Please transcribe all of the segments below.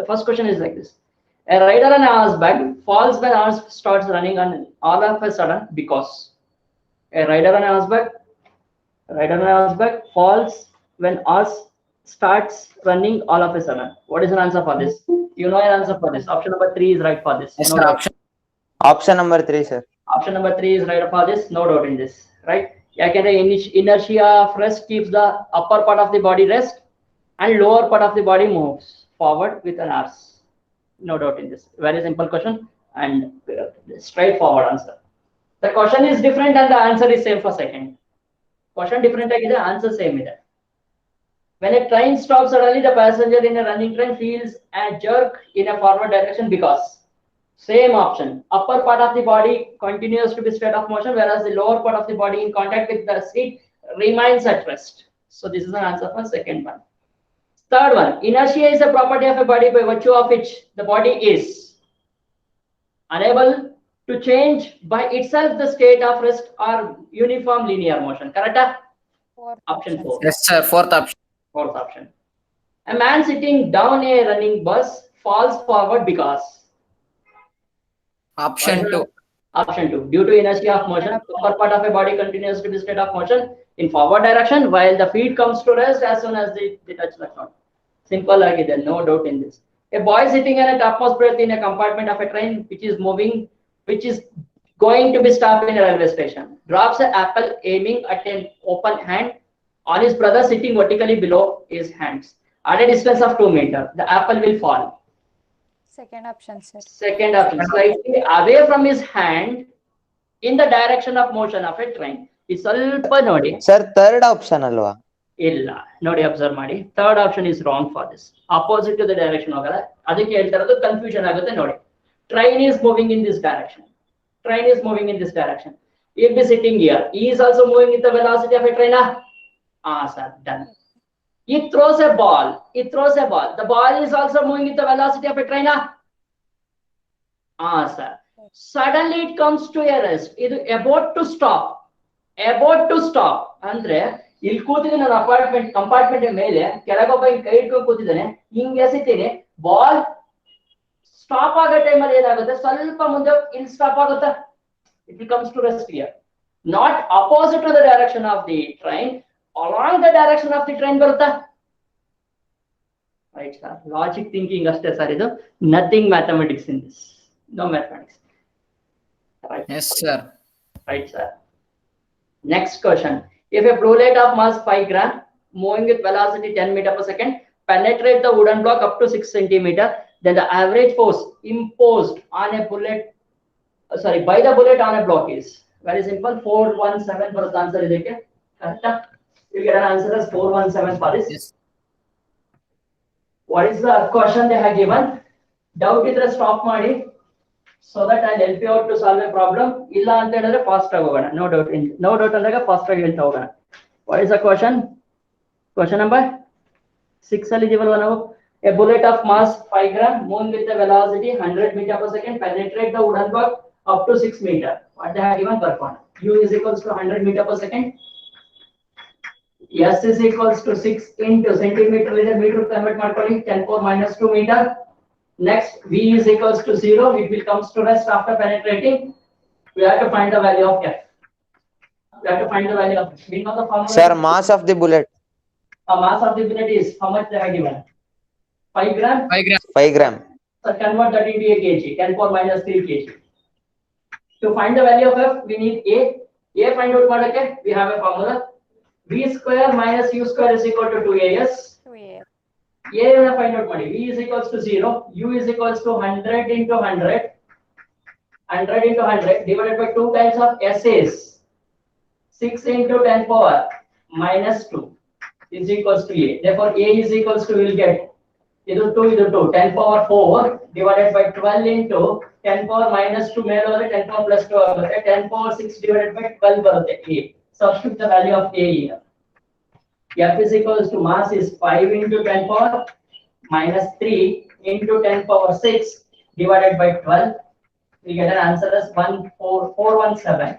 first question is like this. A rider on a horseback falls when horse starts running on all of a sudden because. A rider on a horseback falls when horse starts running all of a sudden. What is an answer for this? You know an answer for this. Option number 3 is right for this. Yes, No sir, doubt. Option number 3, sir. Option number 3 is right for this. No doubt in this. Right? Inertia of rest keeps the upper part of the body rest and lower part of the body moves forward with an arse. No doubt in this. Very simple question and straightforward answer. The question is different and the answer is same for second. Question different ಆಗಿದೆ, answer same ಇದೆ. When a train stops suddenly, the passenger in a running train feels a jerk in a forward direction because same option. Upper part of the body continues to be state of motion, whereas the lower part of the body in contact with the seat remains at rest. So this is an answer for second one. Third one, inertia is a property of a body by virtue of which the body is unable to change by itself the state of rest or uniform linear motion. Correct? Option 4. Yes, sir. Fourth option. Fourth option. A man sitting down a running bus falls forward because. Option 2. Option 2. Due to inertia of motion, upper part of a body continues to be state of motion in forward direction while the feet comes to rest as soon as they touch the ground. Simple agide, no doubt in this. A boy sitting in a topmost berth in a compartment of a train which is moving, which is going to be stopped in a railway station, drops an apple aiming at an open hand on his brother sitting vertically below his hands at a distance of 2 meters. The apple will fall. Second option, sir. Second option, slightly away from his hand in the direction of motion of a train. Is ಸ್ವಲ್ಪ ನೋಡಿ. Sir, third option ಅಲ್ವಾ? ಇಲ್ಲ ನೋಡಿ, observe ಮಾಡಿ. Third option is wrong for this. Opposite to the direction ಹೋಗಲ್ಲ, ಅದಕ್ಕೆ ಹೇಳ್ತಾ ಇರೋದು ಕನ್ಫ್ಯೂಷನ್ ಆಗುತ್ತೆ ನೋಡಿ. Train is moving in this direction. Train is moving in this direction. If be sitting here, he is also moving with the velocity of a train. Sir, done. He throws a ball. The ball is also moving with the velocity of a train. Sir. Suddenly it comes to a rest. It is about to stop. ಅಂದ್ರೆ ಇಲ್ಲಿ ಕೂತಿದ್ದೀನಿ ನಾನು compartment ಮೇಲೆ, ಕೆಳಗೊಬ್ಬ ಹಿಂಗ್ ಕೈ ಇಟ್ಕೊಂಡು ಕೂತಿದ್ದಾನೆ, ಹಿಂಗೆ ಎಸಿತೀನಿ, ಬಾಲ್ ಸ್ಟಾಪ್ ಆಗೋ ಟೈಮಲ್ಲಿ ಏನಾಗುತ್ತೆ, ಸ್ವಲ್ಪ ಮುಂದೆ ಇಲ್ಲಿ ಸ್ಟಾಪ್ ಆಗುತ್ತೆ. It will comes to rest here, not opposite to the direction of the train, along the direction of the train ಬರುತ್ತಾ. ರೈಟ್ ಸರ್, ಲಾಜಿಕ್ ಥಿಂಕಿಂಗ್ ಅಷ್ಟೇ ಸರ್ ಇದು, nothing mathematics in this, no mathematics. Yes, sir. Right, sir. Next question. If a bullet of mass 5 grams moving with velocity 10 meters per second penetrate the wooden block up to 6 centimeters, then the average force imposed on a bullet, by the bullet on a block is very simple. 417 for the answer. Correct? You get an answer as 417 for this. Yes. What is the question they have given? Doubt idre stop ಮಾಡಿ, so that I'll help you out to solve a problem. ಇಲ್ಲ ಅಂತ ಹೇಳಿದ್ರೆ fast ಆಗಿ ಹೋಗೋಣ. No doubt ಅಂದಾಗ fast ಆಗಿ ಹೇಳ್ತಾ ಹೋಗೋಣ. What is the question? Question number 6 ಅಲ್ಲಿ ಇದೀವಲ್ವಾ ನಾವು. A bullet of mass 5 grams moving with the velocity 100 meters per second penetrate the wooden block up to 6 meters. What they have given perform. U is equals to 100 meters per second. S is equals to 6 into centimeter is meter convert ಮಾಡ್ಕೊಳ್ಳಿ, 10⁻⁻² meter. Next, V is equals to 0. It will comes to rest after penetrating. We have to find the value of F. We have to find the value of F. We know the formula. Sir, mass of the bullet. Mass of the bullet is how much they have given? 5 grams. 5 grams. 5 grams. So convert that into a kg. 10⁻³ kg. To find the value of F, we need A. A find out ಮಾಡಕ್ಕೆ we have a formula. V square minus U square is equal to 2AS. A find out ಮಾಡಿ. V is equals to 0. U is equals to 100 into 100. 100 into 100 divided by 2 times of S is 6 into 10⁻⁻² is equals to A. Therefore, A is equals to, we'll get ಇದು 2 ಇದು 2, 10⁴ divided by 12 into 10⁻⁻² ಮೇಲೆ ಹೋದ್ರೆ 10⁻+2 ಆಗುತ್ತೆ. 10⁻6 divided by 12 ಬರುತ್ತೆ A. Substitute the value of A here. F is equals to mass is 5 into 10⁻³ into 10⁻6 divided by 12. We get an answer as 417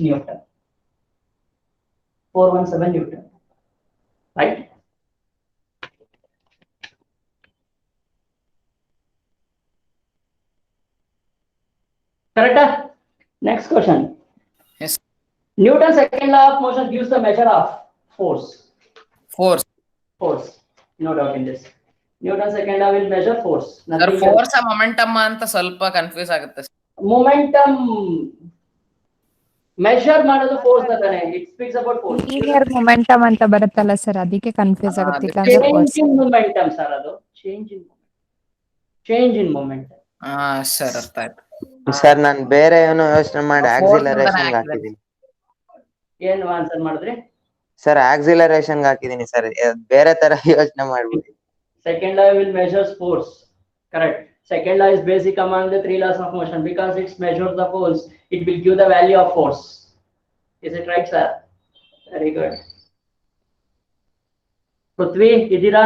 Newton. 417 Newton. Right? Correct? Next question. Yes. Newton's second law of motion gives the measure of force. Force. Force. No doubt in this. Newton's second law will measure force. Sir, Nothing force momentum ಅಂತ ಸ್ವಲ್ಪ confuse ಆಗುತ್ತೆ. Momentum measure ಮಾಡೋದು force ತಾನೆ. It speaks about force. Linear momentum ಅಂತ ಬರುತ್ತಲ್ಲ sir, ಅದಕ್ಕೆ confuse ಆಗುತ್ತೆ. ಇಲ್ಲ ಅಂದ್ರೆ Change force. in momentum sir ಅದು. Change in momentum. ಸರ್ ಅರ್ಥ ಆಯ್ತು. ಸರ್ ನಾನು ಬೇರೆ ಏನೋ ಯೋಚನೆ ಮಾಡಿ Force ಆಕ್ಸಿಲರೇಷನ್ ಅಂತಾನೆ ಹಾಕಿದೀನಿ. ಏನು ಆನ್ಸರ್ ಮಾಡಿದ್ರಿ? ಸರ್ ಆಕ್ಸಿಲರೇಷನ್ ಹಾಕಿದೀನಿ ಸರ್, ಬೇರೆ ತರ ಯೋಚನೆ ಮಾಡ್ಬಿಡಿ. Second law will measure force. Correct. Second law is basic among the three laws of motion because it measures the force. It will give the value of force. Is it right, sir? Very good. Prithvi, idira?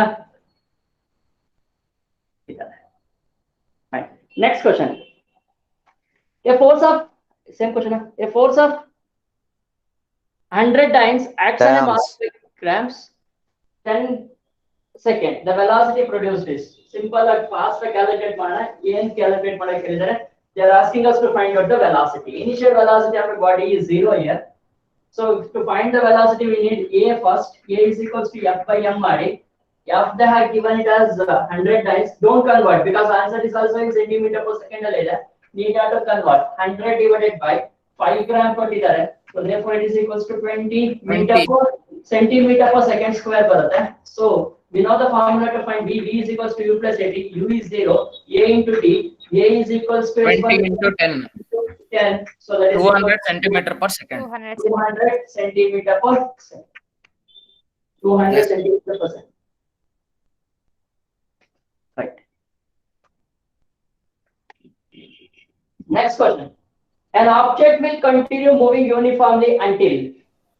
Right. Next question. A force of same question. A force of 100 times acts on a mass with grams 10 second. The velocity produced is simple and fast calculate mana. Yen calculate mana kelidare. They are asking us to find out the velocity. Initial velocity of a body is 0 here. So to find the velocity, we need a first. A is equals to f by m mari. F they have given it as 100 times. Don't convert because answer is also in centimeter per second. Need to convert 100 divided by 5 gram per liter. So therefore it is equals to 20 meter per centimeter per second square. So we know the formula to find v. V is equals to u plus at. U is 0. A into t. A is equals to 20 into 10. 10. So that is 200 centimeter per second. 200 centimeter per second. 200 Yes. centimeter per second. Right. Next question. An object will continue moving uniformly until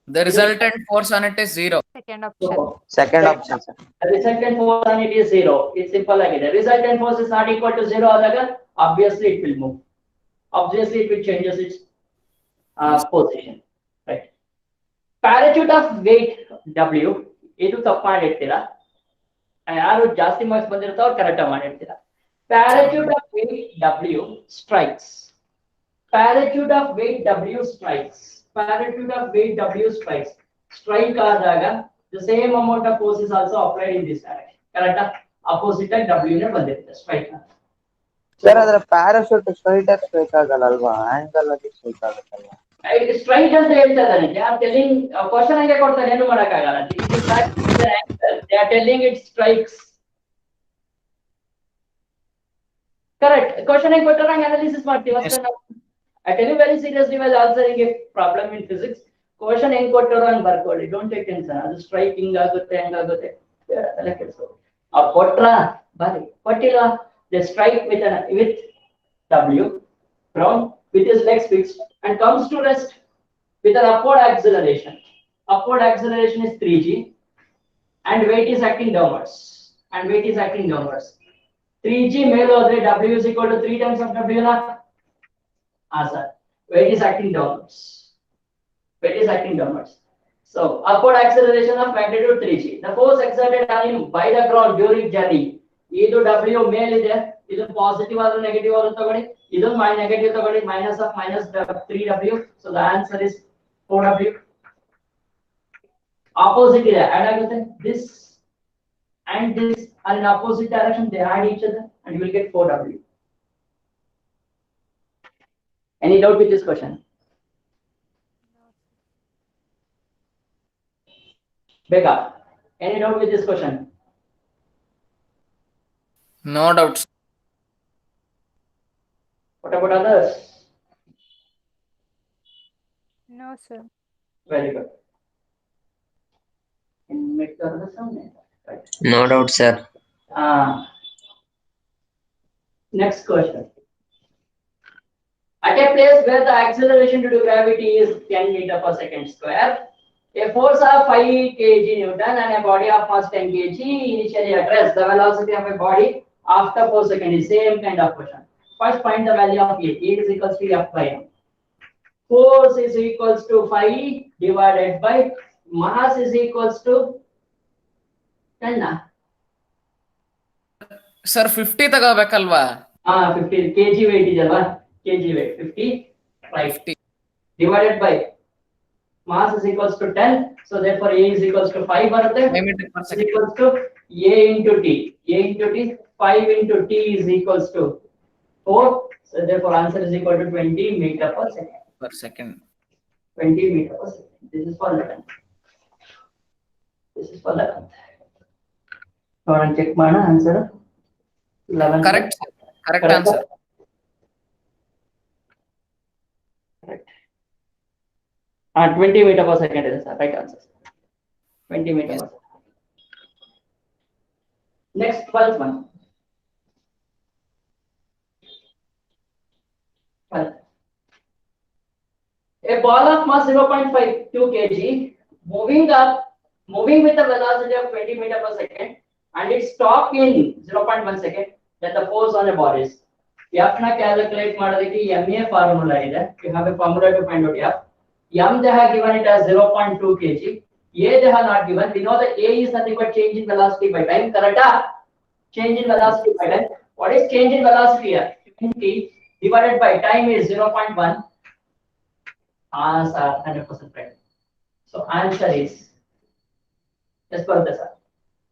The resultant force on it is 0. Second option. Second option sir. the resultant force on it is 0. It's simple like it. The resultant force is not equal to 0. Obviously it will move. Obviously it will changes its position. Right. Parachute of weight W. ಇದು ತಪ್ಪು ಮಾಡಿರ್ತೀರಾ. ಯಾರು ಜಾಸ್ತಿ marks ಬಂದಿರ್ತಾರೋ ಅವ್ರು correct ಮಾಡಿರ್ತೀರಾ. Parachute of weight W strikes. Parachute of weight W strikes. Parachute of weight W strikes. Strike ಆದಾಗ the same amount of force is also applied in this direction. Correct? Opposite W ನೇ ಬಂದಿರುತ್ತೆ strike. Sir ಅದರ parachute straight ಆಗಿ strike ಆಗಲ್ಲ ಅಲ್ವಾ, angle ಆಗಿ strike ಆಗುತ್ತಲ್ವಾ? Strike ಅಂತ ಹೇಳ್ತಾ ಇದ್ದಾನೆ. They are telling question ಹಂಗೆ ಕೊಡ್ತಾರೆ, ಏನು ಮಾಡಕ್ಕಾಗಲ್ಲ. They are telling it strikes. Correct. Question ಹಂಗೆ ಕೊಟ್ಟರೆ ಹಂಗೆ analysis ಮಾಡ್ತೀವಿ ಅಷ್ಟೇ ನಾವು. I tell you very seriously while answering a problem in physics. Question ಹೆಂಗ್ ಕೊಟ್ಟರು ಹಂಗೆ ಬರ್ಕೊಳ್ಳಿ. Don't take tension. ಅದು strike ಹಿಂಗಾಗುತ್ತೆ ಹಂಗಾಗುತ್ತೆ ಎಲ್ಲ ಕೆಲಸ. ಕೊಟ್ರ ಬರಿ, ಕೊಟ್ಟಿಲ್ಲ they strike with W ground with his legs fixed and comes to rest with an upward acceleration. Upward acceleration is 3g and weight is acting downwards. 3g ಮೇಲೆ ಹೋದ್ರೆ W is equal to 3 times of W na. Sir. Weight is acting downwards. So upward acceleration of magnitude 3g. The force exerted on him by the ground during journey. ಇದು W ಮೇಲಿದೆ, ಇದು positive ಆದ್ರೂ negative ಆದ್ರೂ ತಗೊಳ್ಳಿ, ಇದು negative ತಗೊಳ್ಳಿ, minus 3W. So the answer is 4W. Opposite ಇದೆ, add ಆಗುತ್ತೆ. This and this are in opposite direction, they add each other and you will get 4W. Any doubt with this question? Becca, any doubt with this question? No doubts. What about others? No sir. Very good. And make the other sound. Right. No doubt sir. Next question. At a place where the acceleration due to gravity is 10 meter per second square, a force of 5 kg Newton and a body of mass 10 kg initially at rest. The velocity of a body after 4 seconds is same kind of question. First find the value of A. A is equals to F by M. Force is equals to 5 divided by mass is equals to 10 na. Sir 50 ತಗೋಬೇಕಲ್ವಾ? 50 kg weight is alwa. kg weight, 50, right? 50. Divided by mass is equals to 10, so therefore A is equals to 5 barutte. 5 meter per Is second. equals to A into T. A into T, 5 into T is equals to 4. So therefore answer is equal to 20 meter per second. Per second. 20 meter per second. This is for length. This is for length. Now check mana answer. 11. Correct. Correct Correct. answer. Correct. 20 meter per second is the right answer. 20 meter Yes. per second. Next 12th one. 12th. A ball of mass 0.52 kg moving with a velocity of 20 meter per second and it stop in 0.1 second, that the force on a ball is. F na calculate ಮಾಡೋದಕ್ಕೆ MA formula ಇದೆ. You have a formula to find out F. M they have given it as 0.2 kg. A they have not given. We know that A is nothing but change in velocity by time. Correct? Change in velocity by time. What is change in velocity here? 20 divided by time is 0.1. Sir, 100% right. So answer is, just for the sir,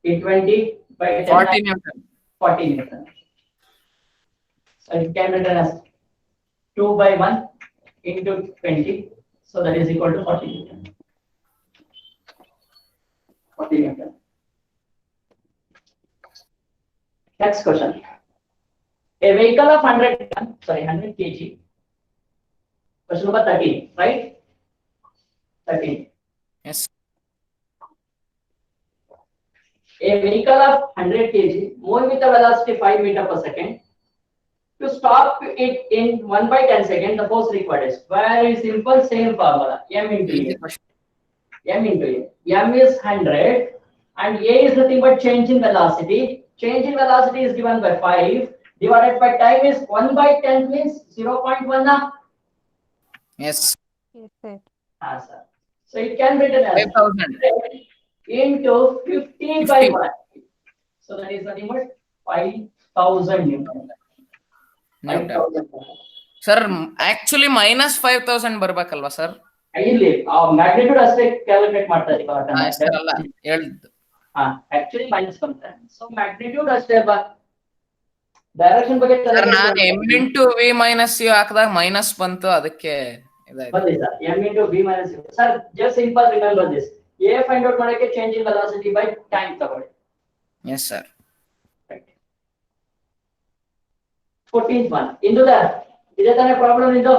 20 by 10 40 Newton. 40 Newton. So it can be written as 2 by 1 into 20. So that is equal to 40 Newton. 40 Newton. Next question. A vehicle of 100 kg. Question number 13, right? 13. Yes. A vehicle of 100 kg moving with a velocity 5 meter per second. To stop it in 1 by 10 seconds, the force required is very simple, same formula. M into Easy A. question. M into A. M is 100 and A is nothing but change in velocity. Change in velocity is given by 5 divided by time is 1 by 10 means 0.1 na? Yes. Yes, sir. Sir. So it can be written as 5,000. into 50 by 1. So that is nothing but 5,000 Newton. Newton. 5,000. Sir, actually minus 5,000 ಬರ್ಬೇಕಲ್ವಾ ಸರ್? ಇಲ್ಲಿ magnitude ಅಷ್ಟೇ calculate ಮಾಡ್ತಾ ಇದೀವಿ sir ಅಲ್ಲ ಹೇಳ್ದು. Actually minus ಬಂತ. So magnitude ಅಷ್ಟೇ ಬಾ. ಡೈರೆಕ್ಷನ್ ಬಗ್ಗೆ ಸರ್ ನಾನು m into v minus u ಹಾಕಿದಾಗ ಮೈನಸ್ ಬಂತು, ಅದಕ್ಕೆ ಇದಾಯ್ತು. ಬಂದಿ sir. m into v minus u. Sir just simple remember this. a find out ಮಾಡಕ್ಕೆ change in velocity by time ತಗೊಳ್ಳಿ. Yes sir. 14th one. ಇಂದುದ ಇದೇ ತಾನೇ ಪ್ರಾಬ್ಲಮ್ ಇದು?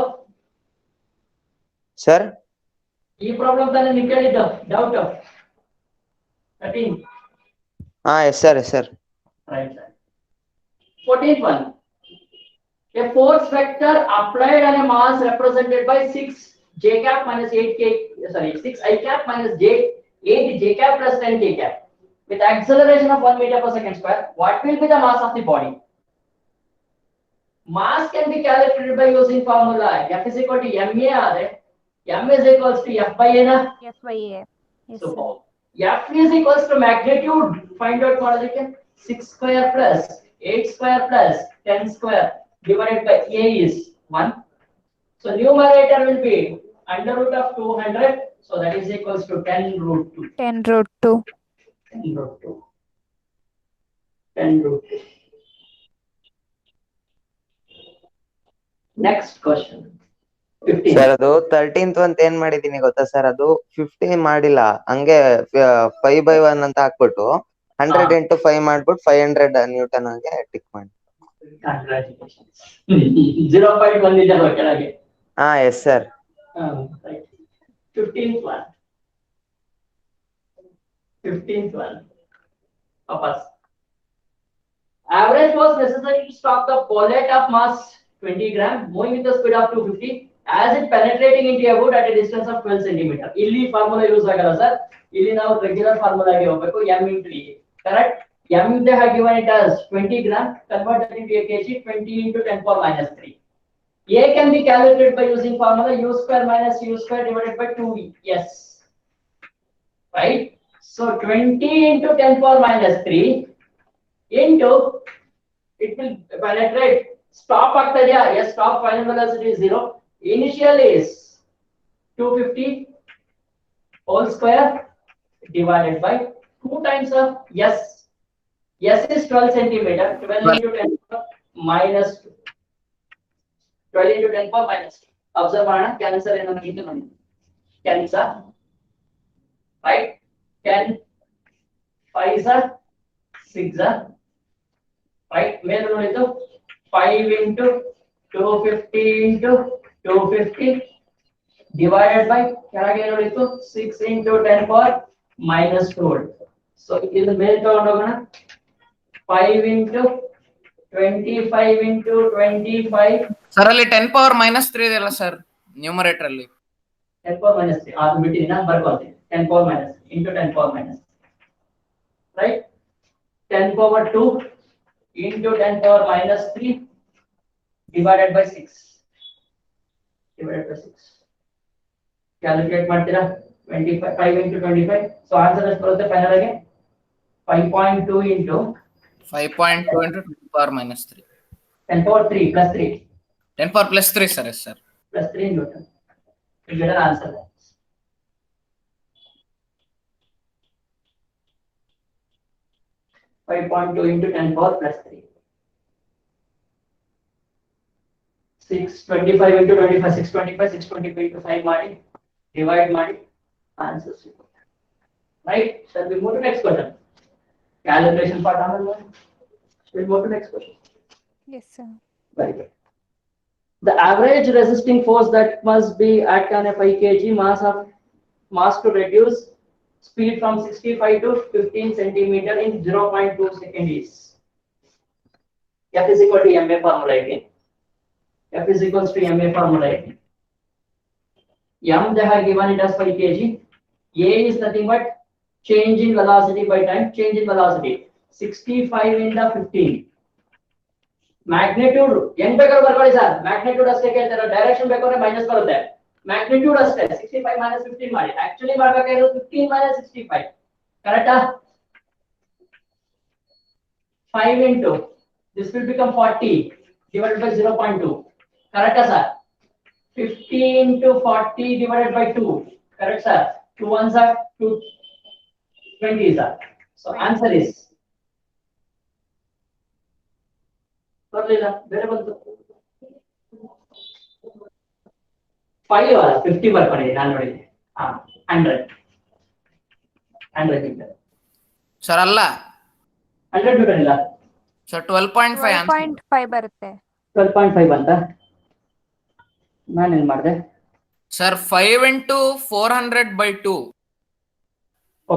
ಸರ್ ಈ ಪ್ರಾಬ್ಲಮ್ ತಾನೇ ನೀವು ಕೇಳಿದ್ದು ಡೌಟ್? 13. ಹಾ yes sir. Right sir. 14th one. A force vector applied on a mass represented by 6 j cap minus 6 I cap minus 8 j cap plus 10 k cap with acceleration of 1 meter per second square. What will be the mass of the body? Mass can be calculated by using formula F is equal to ma are. M is equals to F by A na? Yes, by A. Yes, So sir. F is equals to magnitude. Find out ಮಾಡೋದಕ್ಕೆ 6 square plus 8 square plus 10 square divided by A is 1. So numerator will be under root of 200. So that is equals to 10 root 2. 10 root 2. 10 root 2. 10 root 2. Next question. 15. Sir ಅದು 13th ಅಂತ ಏನ್ ಮಾಡಿದೀನಿ ಗೊತ್ತಾ sir, ಅದು 15 ಮಾಡಿಲ್ಲ, ಹಂಗೆ 5/1 ಅಂತ ಹಾಕ್ಬಿಟ್ಟು 100 into 5 ಮಾಡ್ಬಿಟ್ಟು 500 ನ್ಯೂಟನ್ ಹಂಗೆ ಟಿಕ್ ಮಾಡಿ. Congratulations. 0.1 ಇದೆ ಅಲ್ವಾ ಕೆಳಗೆ? ಹಾ yes sir. Right. 15th one. 15th one. Papas. Average was necessary to stop the bullet of mass 20 gram moving with the speed of 250 as it penetrating into a wood at a distance of 12 centimeter. ಇಲ್ಲಿ formula use ಆಗಲ್ಲ sir. ಇಲ್ಲಿ ನಾವು regular formula ಗೆ ಹೋಗಬೇಕು. m into a. Correct? m they have given it as 20 gram, convert that into a kg, 20 into 10 power minus 3. A can be calculated by using formula u square minus u square divided by 2v. Yes. Right? So 20 into 10 power minus 3 into, it will penetrate Stop ಆಗ್ತಾ ಇದೆಯಾ? Yes, stop final velocity is 0. Initial is 250 whole square divided by 2 times of yes. Yes is 12 centimeter. 12 into 10 power minus 2. 12 into 10 power minus 2. Observe ಮಾಡೋಣ cancer ಏನೋ ಇದು ನೋಡಿ. Cancel. Right? 10 5s are 6s are right. ಮೇಲೆ ನೋಡಿದ್ದು 5 into 250 into 250 divided by ಕೆಳಗೆ ನೋಡಿದ್ದು 6 into 10 power minus 2. So ಇದು ಮೇಲೆ ತಗೊಂಡು ಹೋಗೋಣ. 5 into 25 into 25 ಸರ್ ಅಲ್ಲಿ 10 ಪವರ್ -3 ಇದೆಯಲ್ಲ ಸರ್ ನ್ಯೂಮರೇಟರ್ ಅಲ್ಲಿ. 10 power minus 3 ಅದು ಬಿಟ್ಟಿದ್ದೀನಿ ನಾನು ಬರ್ಕೊಳ್ತೀನಿ. 10 power minus into 10 power minus, right? 10 power 2 into 10 power minus 3 divided by 6. Divided by 6. Calculate ಮಾಡ್ತೀರಾ? 25 into 25. So answer ಎಷ್ಟು ಬರುತ್ತೆ ಫೈನಲ್ ಆಗಿ? 5.2 into 5.2 into 10 power -3. 10 power 3 plus 3 10 power +3 sir. Yes sir. plus 3 Newton. You get an answer. 5.2 into 10 power plus 3. 625 into 25, 625, 625 into 5 ಮಾಡಿ, divide ಮಾಡಿ, answer ಸಿಗುತ್ತೆ. Right? Shall we move to next question? Calculation part ಆಮೇಲೆ. Shall we move to next question? Yes, sir. Very good. The average resisting force that must be at on a 5 kg mass to reduce speed from 65 to 15 centimeter in 0.2 second is F is equal to ma formula again. F is equals to ma formula again. M they have given it as 5 kg. A is nothing but change in velocity by time. Change in velocity 65 in the 15. Magnitude ಹೆಂಗ್ ಬೇಕಾದ್ರೂ ಬರ್ಕೊಳ್ಳಿ sir. Magnitude ಅಷ್ಟೇ ಕೇಳ್ತಾರೆ. Direction ಬೇಕಾದ್ರೆ minus ಬರುತ್ತೆ. Magnitude ಅಷ್ಟೇ 65 minus 15 ಮಾಡಿ. Actually ಮಾಡಬೇಕಾಗಿರೋದು 15 minus 65. ಕರೆಕ್ಟಾ? 5 into this will become 40 divided by 0.2. ಕರೆಕ್ಟಾ sir? 50 into 40 divided by 2. Correct sir? 2 ones are 2 20 sir. So answer is ಬರಲಿಲ್ಲ ಬೇರೆ ಬಂತು 5 ಅಲ್ಲ 50 ಬರ್ಕೊಂಡಿದ್ದೀನಿ ನಾನು ನೋಡಿದ್ದೀನಿ. 100 ಮೀಟರ್ ಸರ್ ಅಲ್ಲ 100 ಮೀಟರ್ ಇಲ್ಲ ಸರ್ 12.5 ಆನ್ಸರ್. 12.5 ಬರುತ್ತೆ. 12.5 ಅಂತ ನಾನೇನ್ ಮಾಡಿದೆ ಸರ್ 5 into 400/2.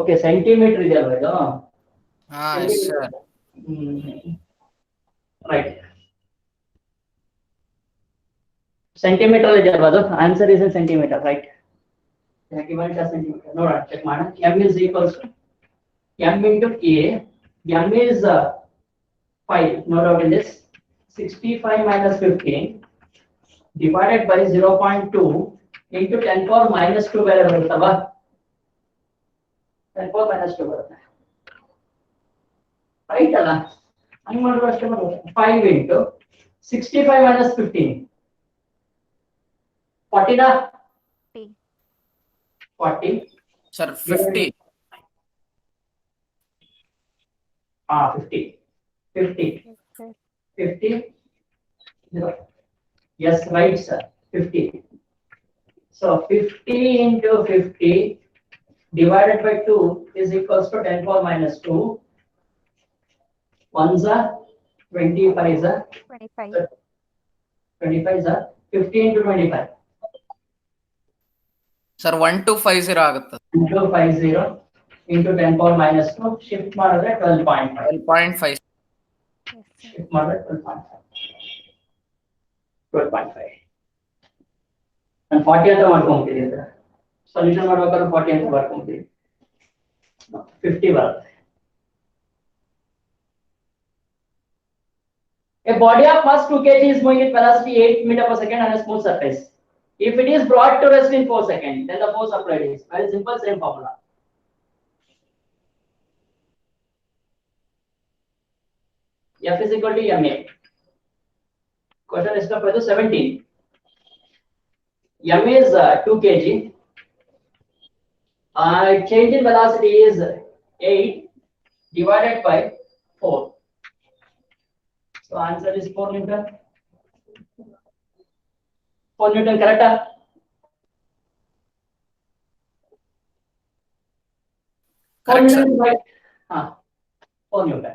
ಓಕೆ ಸೆಂಟಿಮೀಟರ್ ಇದೆ ಅಲ್ವಾ ಇದು? ಹಾ ಸರ್. ರೈಟ್ ಸೆಂಟಿಮೀಟರ್ ಇದೆ ಅಲ್ವಾ ಅದು? Answer is in centimetre. Right centimetre ನೋಡೋಣ ಚೆಕ್ ಮಾಡೋಣ. m is equals to m into a. m is 5, no doubt in this. 65 minus 15 divided by 0.2 into 10 power minus 2 ಬೇರೆ ಬರುತ್ತಲ್ವಾ? 10 power minus 2 ಬರುತ್ತೆ. Right ಅಲ್ಲ? ಹಂಗೆ ಮಾಡಿದ್ರು ಅಷ್ಟೇ ಬರುತ್ತೆ. 5 into 65 minus 15 40 ನಾ? 40 sir 50. 50 50 Yes, sir. 50 0. Yes, right sir. 50. So 50 into 50 divided by 2 is equals to 10 power minus 2. Ones are 25 are 25. 25 are 50 into 25. Sir 1250 ಆಗುತ್ತೆ. 1250 into 10 power minus 2 shift ಮಾಡಿದ್ರೆ 12.5. 12.5. Yes, sir. Shift ಮಾಡಿದ್ರೆ 12.5. 12.5. ನಾನು 40 ಅಂತ ಮಾಡ್ಕೊಂಡ್ಬಿಟ್ಟಿದ್ದೀನಿ ಸರ್. ಸೊಲ್ಯೂಷನ್ ಮಾಡ್ಬೇಕಾದ್ರೆ 40 ಅಂತ ಬರ್ಕೊಂಡ್ಬಿಟ್ಟಿದ್ದೀನಿ. 50 ಬರುತ್ತೆ. A body of mass 2 kg is moving at velocity 8 meter per second on a smooth surface. If it is brought to rest in 4 seconds, then the force applied is very simple, same formula. F is equal to ma. Question is number 17. M is 2 kg. Change in velocity is 8 divided by 4. So answer is 4 Newton. 4 Newton, correct? Correct, sir. Right. 4 Newton.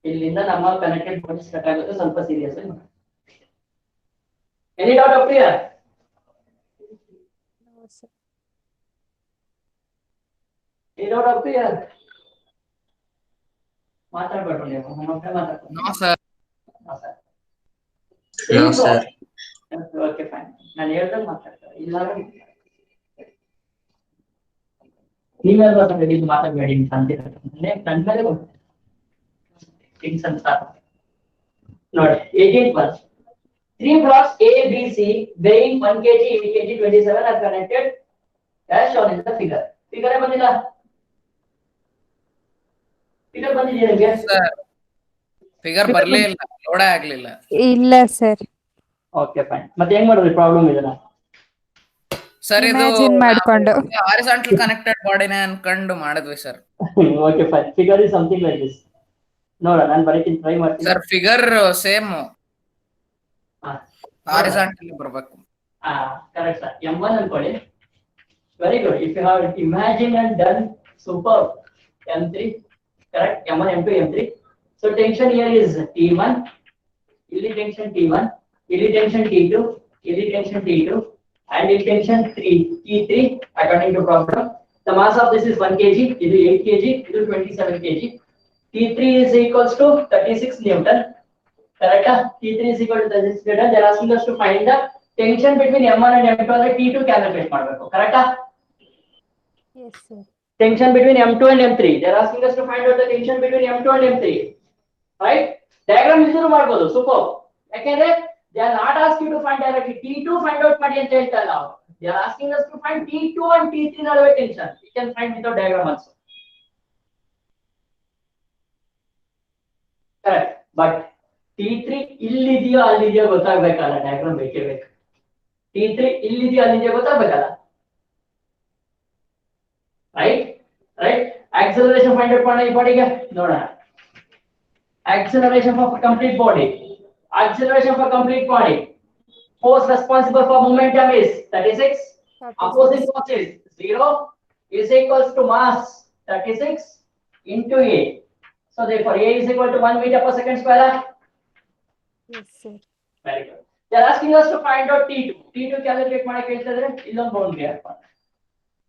ಇಲ್ಲಿಂದ ನಮ್ಮ connected body start ಆಗುತ್ತೆ ಸ್ವಲ್ಪ serious ಆಗಿ. Any doubt up here? Any doubt up here? ಮಾತಾಡಬೇಡ್ರಿ ನೀವು, ಮತ್ತೆ ಮಾತಾಡ್ತೀನಿ. No, sir. No, sir. Okay fine, ನಾನು ಹೇಳ್ದಂಗೆ ಮಾತಾಡ್ತಾರೆ ಇಲ್ಲ ನೀವೆಲ್ಲ ಮಾತಾಡಿ ಮಾತಾಡಬೇಡಿ ಅಂತಿರ್ತಾರೆ ನನ್ನ ಮೇಲೆ ಥಿಂಗ್ಸ್ ಅಂತ ನೋಡಿ. 18th one. 3 blocks A, B, C weighing 1 kg, 8 kg, 27 are connected as shown in the figure. Figure ಬಂದಿಲ್ಲ? ಫಿಗರ್ ಬಂದಿದೆಯಾ ನಿಮಗೆ? ಫಿಗರ್ ಬರ್ಲೇ ಇಲ್ಲ, ಲೋಡೇ ಆಗ್ಲಿಲ್ಲ. ಇಲ್ಲ ಸರ್. ಓಕೆ ಫೈನ್, ಮತ್ತೆ ಹೆಂಗ್ ಮಾಡೋದು ಪ್ರಾಬ್ಲಮ್ ಇದನ್ನ? ಸರ್ ಇದು Imagine ಮಾಡ್ಕೊಂಡು. ಹಾರಿಜಾಂಟಲ್ ಕನೆಕ್ಟೆಡ್ ಬಾಡಿನೇ ಅನ್ಕೊಂಡು ಮಾಡಿದ್ವಿ ಸರ್. Okay fine, figure is something like this. ನೋಡ ನಾನು ಬರೀತೀನಿ, ಟ್ರೈ ಮಾಡ್ತೀನಿ ಸರ್. ಫಿಗರ್ ಸೇಮ್ ಹಾರಿಜಾಂಟಲ್ ಬರ್ಬೇಕು. Correct sir. M1 ಅನ್ಕೊಳ್ಳಿ. Very good. If you have imagine and done super. M3 correct. M1, M2, M3. So tension here is T1. Illi tension T1, illi tension T2, illi tension T2, and illi tension T3 according to problem. The mass of this is 1 kg. It is 8 kg. It is 27 kg. T3 is equals to 36 Newton. Correct? T3 is equal to 36 Newton. They are asking us to find the tension between M1 and M2 and T2 calculate ಮಾಡಬೇಕು. Correct? Yes sir. Tension between M2 and M3. They are asking us to find out the tension between M2 and M3. Right? Diagram ಇದ್ರೂ ಮಾಡಬಹುದು. Super. ಯಾಕೆಂದ್ರೆ they are not asking you to find directly T2 find out ಮಾಡಿ ಅಂತ ಹೇಳ್ತಾರೆ ನಾವು. They are asking us to find T2 and T3 ನಡುವೆ tension. You can find without diagram also. Correct. But T3 ಇಲ್ಲಿದೆಯೋ ಅಲ್ಲಿದೆಯೋ ಗೊತ್ತಾಗಬೇಕಲ್ಲ, diagram ಬೇಕೇ ಬೇಕು. T3 ಇಲ್ಲಿದೆಯೋ ಅಲ್ಲಿದೆಯೋ ಗೊತ್ತಾಗಬೇಕಲ್ಲ. Right? Right? Acceleration find out ಮಾಡಿ ಈ ಬಾಡಿಗೆ ನೋಡೋಣ. Acceleration for complete body. Acceleration for complete body. Force responsible for momentum is 36. Opposing force is 0 is equals to mass 36 into A. So therefore A is equal to 1 meter per second square. Yes sir. Very good. They are asking us to find out T2. T2 calculate ಮಾಡಕ್ಕೆ ಹೇಳ್ತಿದ್ರೆ ಇಲ್ಲೊಂದು boundary ಹಾಕೋಣ.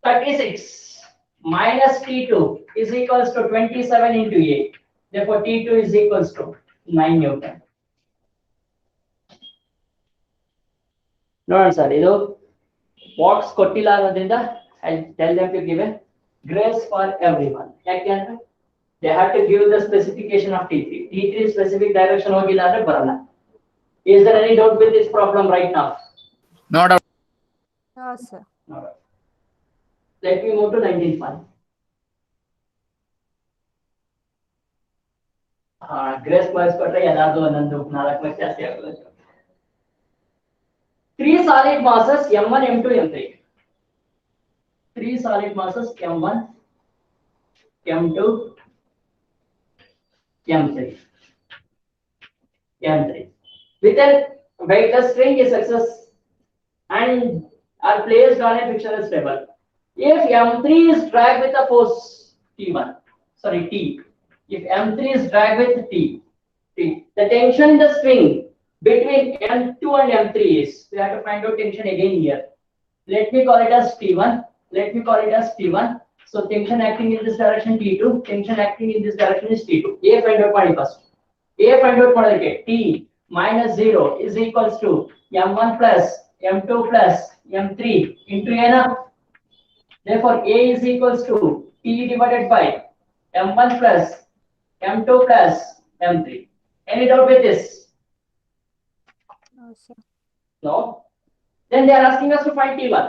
36 minus T2 is equals to 27 into A. Therefore T2 is equals to 9 Newton. ನೋಡೋಣ sir, ಇದು box ಕೊಟ್ಟಿಲ್ಲ ಅನ್ನೋದ್ರಿಂದ I tell them to give a grace for everyone. ಯಾಕೆಂದ್ರೆ they have to give the specification of T3. T3 specific direction ಹೋಗಿಲ್ಲ ಅಂದ್ರೆ ಬರಲ್ಲ. Is there any doubt with this problem right now? No doubt. No sir. No doubt. Let me move to 19th one. Grace marks ಕೊಟ್ರೆ ಏನಾದ್ರು ಒಂದೊಂದು 4 marks ಜಾಸ್ತಿ ಆಗುತ್ತೆ. 3 solid masses M1, M2, M3. 3 solid masses M1, M2, M3. M3. With a weightless string is success and are placed on a frictionless table. If M3 is dragged with a force T1, sorry T. If M3 is dragged with T, the tension in the string between M2 and M3 is, we have to find out tension again here. Let me call it as T1. Let me call it as T1. So tension acting in this direction T2, tension acting in this direction is T2. A find out ಮಾಡಿ first. A find out ಮಾಡೋದಕ್ಕೆ T minus 0 is equals to M1 plus M2 plus M3 into A. Therefore A is equals to T divided by M1 plus M2 plus M3. Any doubt with this? No sir. No. Then they are asking us to find T1.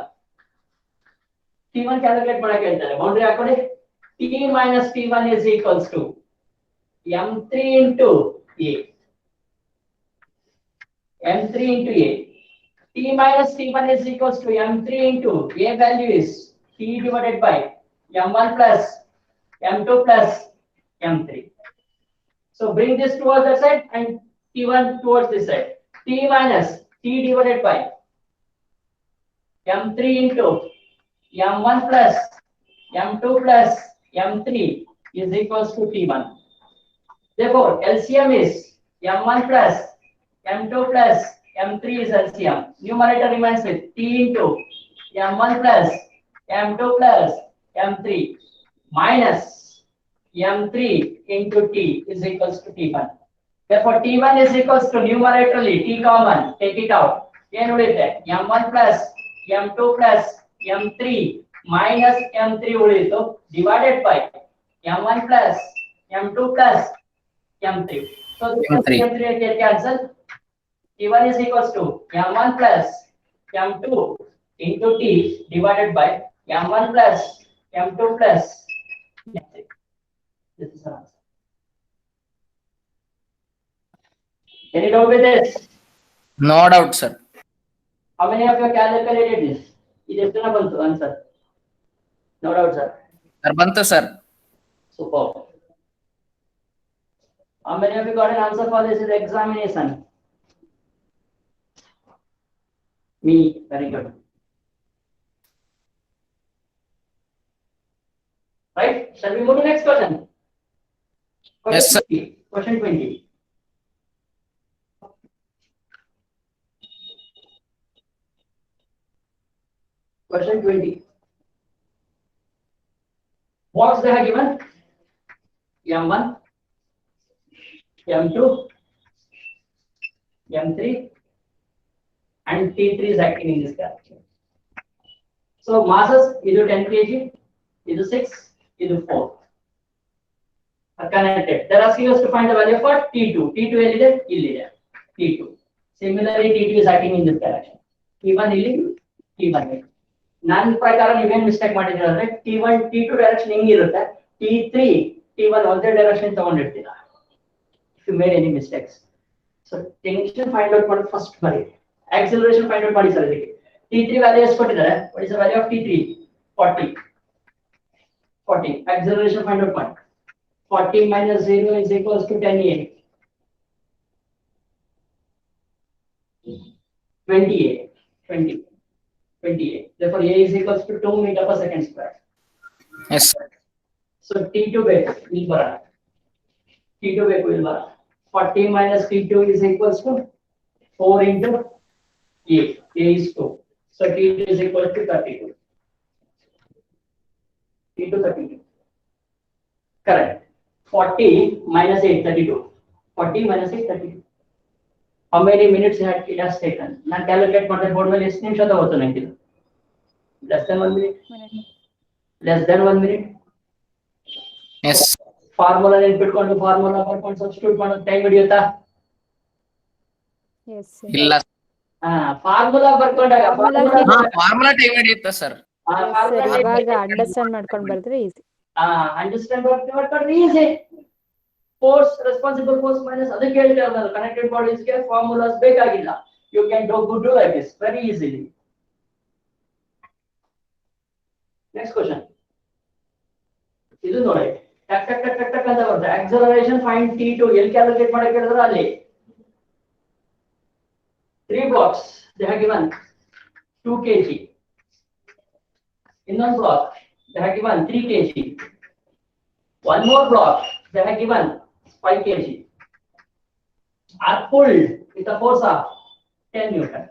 T1 calculate ಮಾಡಕ್ಕೆ ಹೇಳ್ತಾರೆ. Boundary ಹಾಕೊಳ್ಳಿ. T minus T1 is equals to M3 into A. M3 into A. T minus T1 is equals to M3 into A value is T divided by M1 plus M2 plus M3. So bring this towards the side and T1 towards this side. T minus T divided by M3 into M1 plus M2 plus M3 is equals to T1. Therefore, LCM is M1 plus M2 plus M3 is LCM. Numerator remains with T into M1 plus M2 plus M3 minus M3 into T is equals to T1. Therefore, T1 is equals to numeratorly T common, take it out. Then with it, M1 plus M2 plus M3 minus M3 divided by M1 plus M2 plus M3. So this M3. M3 get cancelled. T1 is equals to M1 plus M2 into T divided by M1 plus M2 plus M3. This is the answer. Any doubt with this? No doubt, sir. How many of you calculated this? It is not able to answer. No doubt, sir. Sir, bantu, sir. Super. How many of you got an answer for this examination? Me. Very good. Right? Shall we move to next question? Yes, sir. 20. Question 20. Question 20. What's they have given? M1, M2, M3, and T3 is acting in this direction. So masses either 10 kg, either 6, either 4 are connected. They're asking us to find the value for T2. T2 is T2. Similarly, T2 is acting in this direction. T1 is T1. ನನ್ನ ಪ್ರಕಾರ ನೀವೇನ್ mistake ಮಾಡಿದ್ದೀರಾ ಅಂದ್ರೆ T1 T2 direction ಹೆಂಗಿರುತ್ತೆ, T3 T1 ಒಂದೇ direction ತಗೊಂಡಿರ್ತೀರಾ. If you made any mistakes, so tension find out ಮಾಡಿ first ಬರೀ, acceleration find out ಮಾಡಿ ಸರ್. ಇದಕ್ಕೆ T3 ವ್ಯಾಲ್ಯೂ ಎಷ್ಟು ಕೊಟ್ಟಿದ್ದಾರೆ? What is the value of T3? 40. Acceleration find out ಮಾಡಿ. 40 minus 0 is equals to 10A. 20A. 20A. Therefore, A is equals to 2 meter per second square. Yes, sir. So T2 ಬೇಕು ಇಲ್ಲಿ ಬರೋಣ. T2 ಬೇಕು ಇಲ್ಲಿ ಬರೋಣ. 40 minus T2 is equals to 4 into A. A is 2. So T2 is equal to 32. T2 32. Correct. 40 minus 8 32. 40 minus 8 32. How many minutes it has taken? ನಾನು calculate ಮಾಡಿದ್ರೆ board ಮೇಲೆ ಎಷ್ಟು ನಿಮಿಷ ತಗೋತು ನಂಗೆ ಇದು? Less than 1 minute. Less than 1 minute. Yes. Formula ನೆನ್ಪಿಟ್ಕೊಂಡು formula ಬರ್ಕೊಂಡು substitute ಮಾಡೋದು ಟೈಮ್ ಹಿಡಿಯುತ್ತಾ? ಇಲ್ಲ. ಫಾರ್ಮುಲಾ ಬರ್ಕೊಂಡಾಗ ಫಾರ್ಮುಲಾ ಟೈಮ್ ಹಿಡಿಯುತ್ತೆ ಸರ್. ಇವಾಗ ಅಂಡರ್ಸ್ಟ್ಯಾಂಡ್ ಮಾಡ್ಕೊಂಡು ಬರೆದ್ರೆ ಈಸಿ. ಅಂಡರ್ಸ್ಟ್ಯಾಂಡ್ ಮಾಡ್ಕೊಂಡ್ರೆ easy. Force responsible force minus ಅದಕ್ಕೆ ಹೇಳ್ತಾರೆ ಕನೆಕ್ಟೆಡ್ ಬಾಡೀಸ್ಗೆ ಫಾರ್ಮುಲಾಸ್ ಬೇಕಾಗಿಲ್ಲ. You can do like this very easily. Next question ಇದು ನೋಡಿ, ಟಕ್ ಟಕ್ ಟಕ್ ಟಕ್ ಟಕ್ ಅಂತ ಬರುತ್ತೆ. ಆಕ್ಸಲರೇಷನ್ ಫೈಂಡ್ T2 ಎಲ್ಲಿ ಕ್ಯಾಲ್ಕುಲೇಟ್ ಮಾಡಕ್ಕೆ ಹೇಳಿದ್ರು ಅಲ್ಲಿ 3 blocks they have given 2 kg. In one block they have given 3 kg. One more block they have given 5 kg. Are pulled with a force of 10 Newton.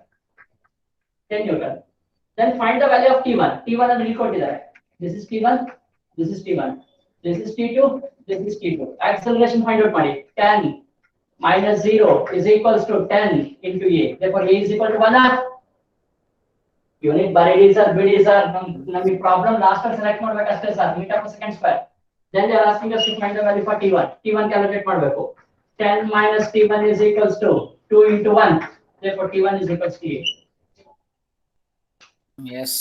10 Newton. Then find the value of T1. T1 and recorded. This is T1. This is T1. This is T2. This is T2. Acceleration find out money. 10 minus 0 is equals to 10 into A. Therefore, A is equal to 1. Unit buried sir, BD sir. Nami problem last time select ಮಾಡಬೇಕಷ್ಟೇ sir. Meter per second square. Then they are asking us to find the value for T1. T1 calculate ಮಾಡಬೇಕು. 10 minus T1 is equals to 2 into 1. Therefore, T1 is equals to A. Yes.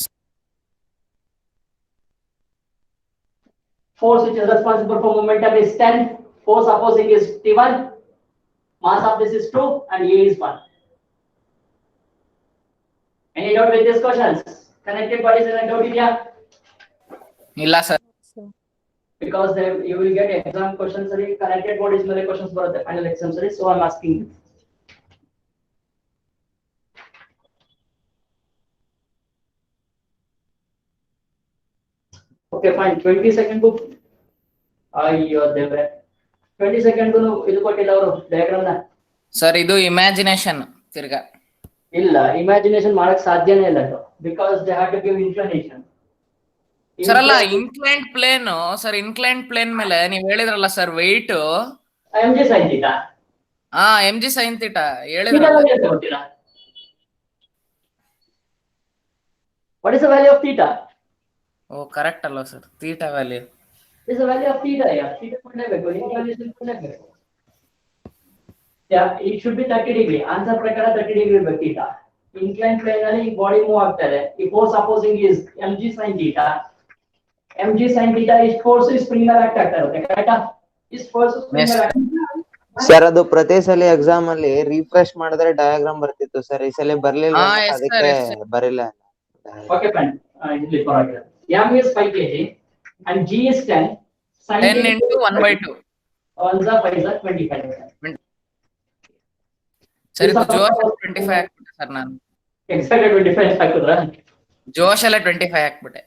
Force which is responsible for momentum is 10. Force opposing is T1. Mass of this is 2 and A is 1. Any doubt with these questions? Connected bodies and doubt idea? ಇಲ್ಲ sir. Because you will get exam questions, connected bodies mere questions baratte final exam sari, so I'm asking you. Okay, fine. 20 second book. Ayyo devre. 20 second gu idu kottilla avaru diagram na. Sir ಇದು imagination ತಿರ್ಗಾ. ಇಲ್ಲ, imagination ಮಾಡಕ್ ಸಾಧ್ಯನೇ ಇಲ್ಲ ಅದು, because they have to give information. Sir ಅಲ್ಲ, inclined plane sir, inclined plane ಮೇಲೆ ನೀವ್ ಹೇಳಿದ್ರಲ್ಲ sir weight mg sin theta. mg sin theta ಹೇಳಿದ್ರಲ್ಲ. What is the value of theta? ಓ ಕರೆಕ್ಟ್ ಅಲ್ವಾ sir, theta value. This is the value of theta. Yeah, theta ಕೊಡಲೇಬೇಕು, inclination ಕೊಡಲೇಬೇಕು. Yeah, it should be 30 degree. Answer ಪ್ರಕಾರ 30 degree ಇರಬೇಕು theta. Inclined plane ಅಲ್ಲಿ ಈ body move ಆಗ್ತಾ ಇದೆ. ಈ force opposing is mg sin theta. mg sin theta is force is spring ಮೇಲೆ ಆಕ್ಟ್ ಆಗ್ತಾ ಇರುತ್ತೆ, ಕರೆಕ್ಟಾ? is force spring ಮೇಲೆ ಸರ್ ಅದು ಪ್ರತಿ ಸಲ ಎಕ್ಸಾಮ್ ಅಲ್ಲಿ ರಿಫ್ರೆಶ್ ಮಾಡಿದ್ರೆ ಡಯಾಗ್ರಾಮ್ ಬರ್ತಿತ್ತು ಸರ್, ಈ ಸಲ ಬರ್ಲಿಲ್ಲ, ಹಾ, yes, sir, ಅದಕ್ಕೆ yes, sir. ಬರಿಲ್ಲ. Okay, fine. ಇಲ್ಲಿ ಪರವಾಗಿಲ್ಲ. m is 5 kg and g is 10. Sin 10 into 1/2. 1 is 5 is 25. Sir ಇದು ಜೋಶ್ 25 ಹಾಕ್ಬಿಟ್ಟೆ ಸರ್ ನಾನು. Exactly 25 ಹಾಕಿದ್ರಾ? ಜೋಶ್ ಎಲ್ಲ 25 ಹಾಕ್ಬಿಟ್ಟೆ.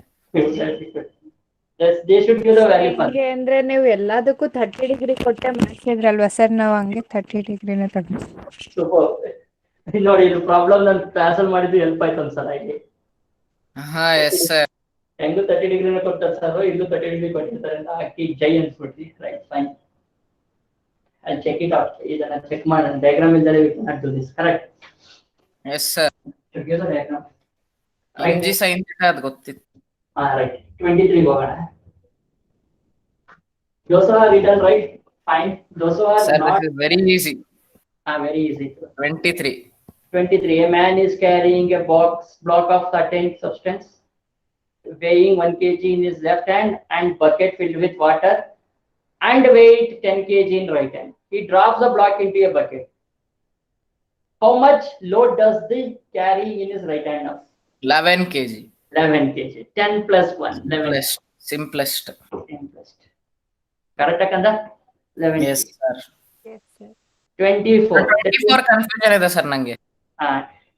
Yes, they should give the value first. ಹೆಂಗೆ ಅಂದ್ರೆ ನೀವು ಎಲ್ಲದಕ್ಕೂ 30 ಡಿಗ್ರಿ ಕೊಟ್ಟೆ ಮಾಡ್ಸಿದ್ರಲ್ವಾ ಸರ್, ನಾವು ಹಂಗೆ 30 ಡಿಗ್ರಿನ ತಗೊಂಡು. Super. ನೋಡಿ ಇದು ಪ್ರಾಬ್ಲಮ್ ನಾನು ಕ್ಲಾಸ್ ಅಲ್ಲಿ ಮಾಡಿದ್ದು ಹೆಲ್ಪ್ ಆಯ್ತು ಅನ್ಸಲ್ಲ ಇಲ್ಲಿ. ಹಾ ಎಸ್ ಸರ್. ಹೆಂಗು 30 ಡಿಗ್ರಿನ ಕೊಡ್ತಾರೆ ಸರ್, ಇಲ್ಲೂ 30 ಡಿಗ್ರಿ ಕೊಟ್ಟಿರ್ತಾರೆ ಅಂತ ಹಾಕಿ ಜೈ ಅನ್ಸ್ಬಿಟ್ರಿ. Right, fine. I'll check it out. ಇದನ್ನ ಚೆಕ್ ಮಾಡೋಣ. ಡಯಾಗ್ರಾಮ್ ಇಲ್ದರೆ we cannot do this. Correct? Yes sir. Should give the diagram. mg sin theta ಅದು ಗೊತ್ತಿತ್ತು. Right. 23 ಹೋಗೋಣ. Those are written right. Fine. Those are Sir, not. this is very easy. Very easy. 23. 23. A man is carrying a block of certain substance, weighing 1 kg in his left hand and bucket filled with water, and weight 10 kg in right hand. He drops the block into a bucket. How much load does he carry in his right hand now? 11 kg. 11 kg. 10 plus 1. 11. Simplest. Simplest. Correct, Akanda? 11. Yes, sir. Yes, sir. 24. 24 confusion ಇದೆ sir ನಂಗೆ.